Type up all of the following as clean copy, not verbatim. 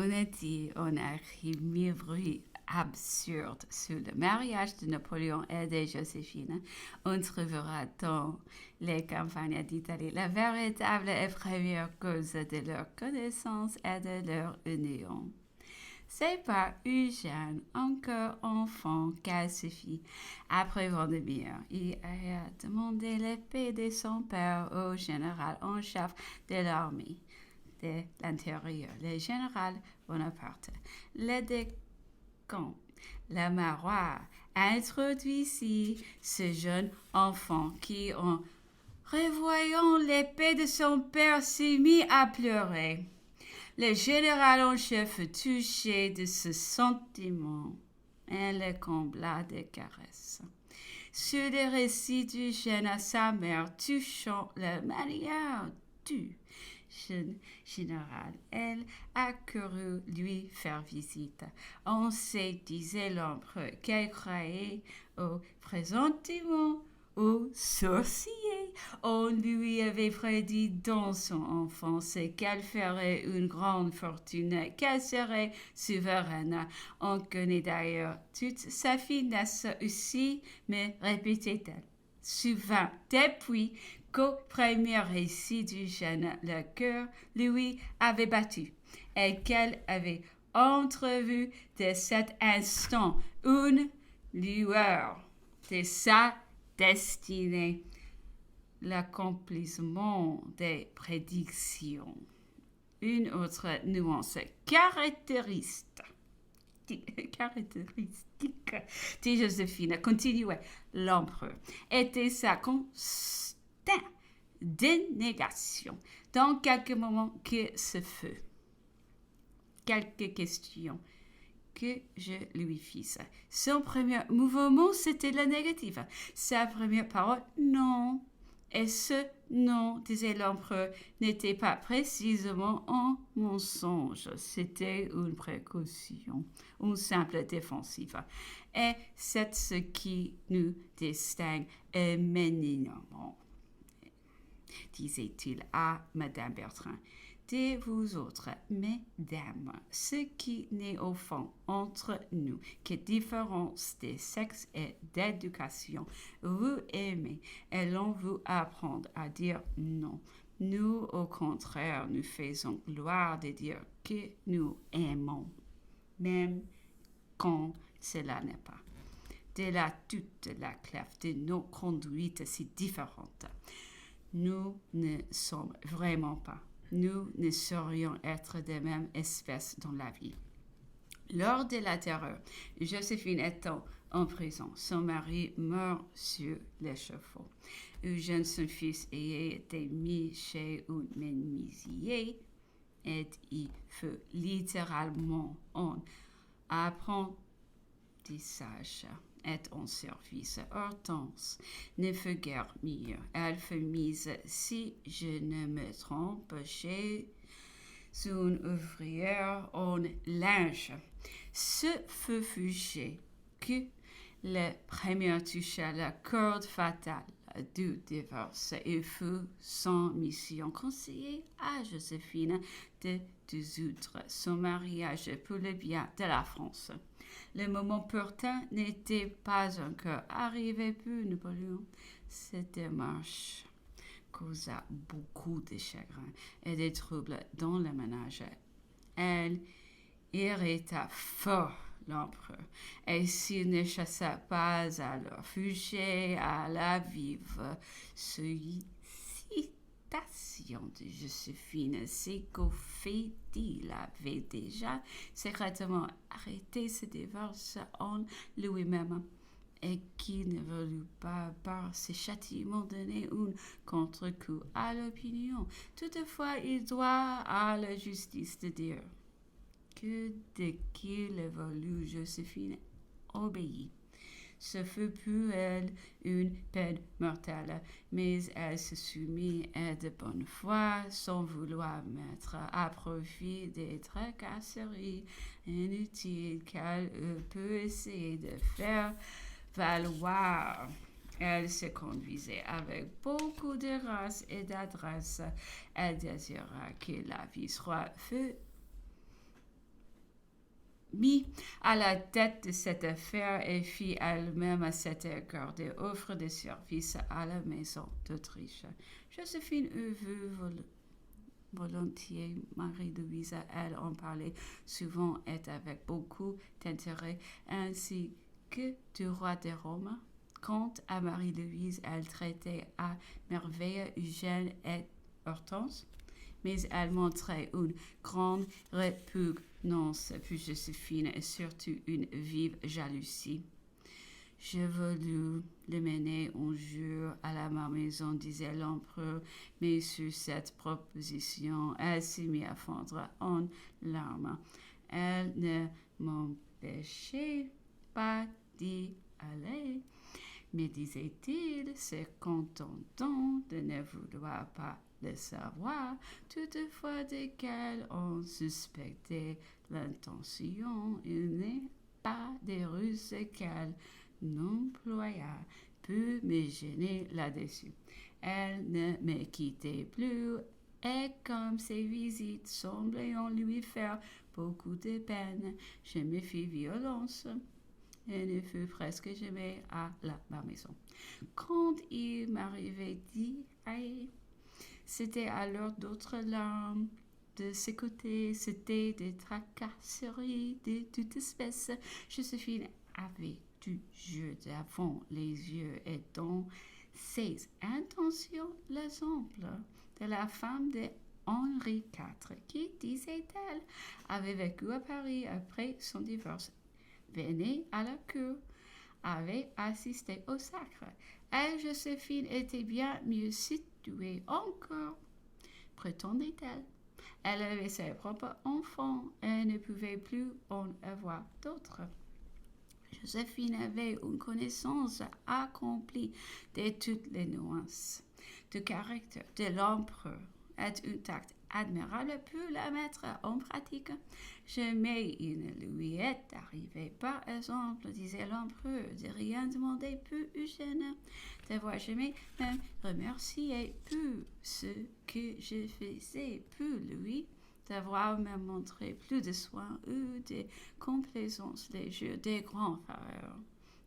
On a dit, on a écrit bruit absurde sur le mariage de Napoléon et de Joséphine. On trouvera dans les campagnes d'Italie la véritable et première cause de leur connaissance et de leur union. C'est par Eugène, encore enfant, qu'a suffi, après Vendémiaire, il a demandé l'épée de son père au général en chef de l'armée de l'intérieur, le général Bonaparte. Le décamp, la Marois, a introduit ici ce jeune enfant qui, en revoyant l'épée de son père, s'est mis à pleurer. Le général en chef fut touché de ce sentiment et le combla de caresses. Sur le récit du jeune à sa mère touchant la manière du jeune général, elle a couru lui faire visite. On sait, disait l'empereur, qu'elle croyait au présentiment au sorcier. On lui avait prédit dans son enfance qu'elle ferait une grande fortune, qu'elle serait souveraine. On connaît d'ailleurs toute sa finesse aussi, mais répétait-elle souvent depuis qu'au premier récit du jeune, le cœur lui avait battu et qu'elle avait entrevu de cet instant une lueur de sa destinée, l'accomplissement des prédictions. Une autre nuance caractéristique de Joséphine, continuait l'empereur, était sa constante dénégation. Dans quelques moments que ce fut, quelques questions que je lui fisse. Son premier mouvement, c'était la négative. Sa première parole, non. Et ce non, disait l'empereur, n'était pas précisément un mensonge. C'était une précaution, une simple défensive. Et c'est ce qui nous distingue éminemment, disait-il à Madame Bertrand. De vous autres, mesdames, ce qui n'est au fond entre nous que différence de sexe et d'éducation, vous aimez et l'on vous apprend à dire non. Nous, au contraire, nous faisons gloire de dire que nous aimons, même quand cela n'est pas. De là toute la clarté de nos conduites si différentes. Nous ne sommes vraiment pas. Nous ne saurions être de même espèce dans la vie. Lors de la terreur, Joséphine étant en prison, son mari meurt sur l'échafaud. Eugène, son fils, ayant été mis chez un menuisier, et il fut littéralement en apprentissage est en service. Hortense ne fut guère mieux. Elle fut mise, si je ne me trompe, chez une ouvrière en linge. Ce fut Fouché que le premier toucha la corde fatale du divorce et fut sans mission conseillé à Joséphine de dissoudre son mariage pour le bien de la France. Le moment pourtant n'était pas encore arrivé pour Napoléon. Cette démarche causa beaucoup de chagrin et de troubles dans le ménage. Elle irrita fort l'empereur, et s'il ne chassa pas alors Fouché à la vive sollicitations de Joséphine, c'est qu'au fait il avait déjà secrètement arrêté ce divorce en lui-même et qui ne voulut pas par ce châtiment donner un contre-coup à l'opinion. Toutefois, il doit à la justice de dire que dès qu'il voulut, Joséphine obéit. Ce fut pour elle une peine mortelle, mais elle se soumit et de bonne foi, sans vouloir mettre à profit des tracasseries inutiles qu'elle peut essayer de faire valoir. Elle se conduisait avec beaucoup de grâce et d'adresse. Elle désira que la vice-roi fût mis à la tête de cette affaire et fit elle-même à cet égard des offres de service à la maison d'Autriche. Joséphine eut vu volontiers Marie-Louise, elle en parlait souvent et avec beaucoup d'intérêt, ainsi que du roi de Rome. Quant à Marie-Louise, elle traitait à merveille Eugène et Hortense, mais elle montrait une grande répugnance pour Joséphine et surtout une vive jalousie. Je voulus le mener un jour à la maison, disait l'empereur, mais sur cette proposition, elle s'est mise à fondre en larmes. Elle ne m'empêchait pas d'y aller, mais disait-il, se contentant de ne vouloir pas le savoir, toutefois desquels on suspectait l'intention, il n'est pas des ruses qu'elle n'employa peut me gêner là-dessus. Elle ne me quittait plus et comme ses visites semblaient en lui faire beaucoup de peine, je me fis violence et ne fus presque jamais à ma maison. Quand il m'arrivait dit, c'était alors d'autres larmes. De ce côté, c'était des tracasseries de toute espèce. Joséphine avait du jeu devant les yeux et dans ses intentions l'exemple de la femme de Henri IV qui, disait-elle, avait vécu à Paris après son divorce, venait à la cour, avait assisté au sacre. Et Joséphine était bien mieux située encore, prétendait-elle. Elle avait ses propres enfants et ne pouvait plus en avoir d'autres. Joséphine avait une connaissance accomplie de toutes les nuances du caractère de l'empereur et un tact admirable pour la mettre en pratique. Jamais il ne lui est arrivé, par exemple, disait l'empereur, de rien demander pour Eugène, d'avoir jamais même remercié pour ce que je faisais pour lui, d'avoir même montré plus de soin ou de complaisance les jours des grands frères,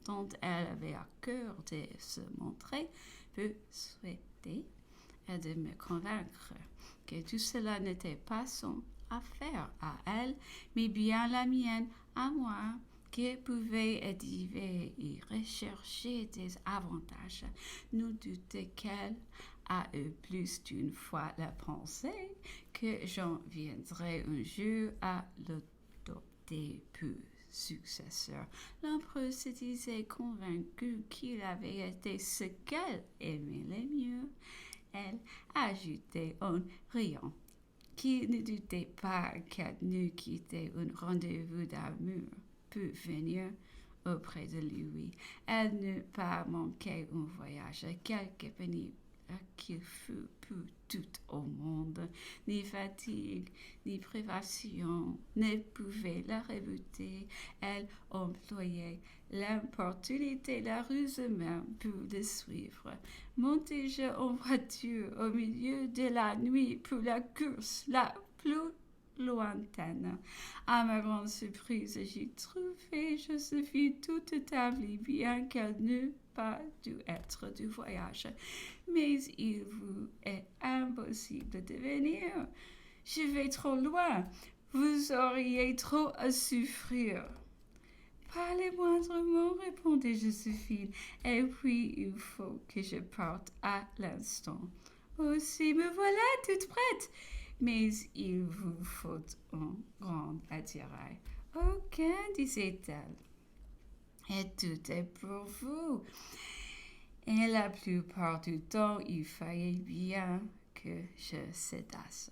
dont elle avait à cœur de se montrer persuadée et de me convaincre que tout cela n'était pas son affaire à elle, mais bien la mienne à moi, qui pouvait et y rechercher des avantages. Nous doutons qu'elle a eu plus d'une fois la pensée que j'en viendrai un jour à l'adopter pour successeur. L'empereur se disait convaincu qu'il avait été ce qu'elle aimait le mieux. Elle ajoutait en riant qu'il ne doutait pas qu'elle n'eût quitté un rendez-vous d'amour pour venir auprès de lui. Elle n'eût pas manqué un voyage quelque pénible qu'il fût pour tout au monde. Ni fatigue, ni privation ne pouvaient la rebuter. Elle employait l'importunité, la ruse même pour le suivre. Montai-je en voiture au milieu de la nuit pour la course la plus lointaine. À ma grande surprise, j'y trouvai Joséphine toute établie, bien qu'elle n'eût pas dû être du voyage. Mais il vous est impossible de venir. Je vais trop loin. Vous auriez trop à souffrir. Pas le moindre mot, répondait Joséphine. Et puis, il faut que je parte à l'instant. Aussi, me voilà toute prête. Mais il vous faut un grand attirail. Aucun, disait-elle. Et tout est pour vous. Et la plupart du temps, il fallait bien que je cédasse.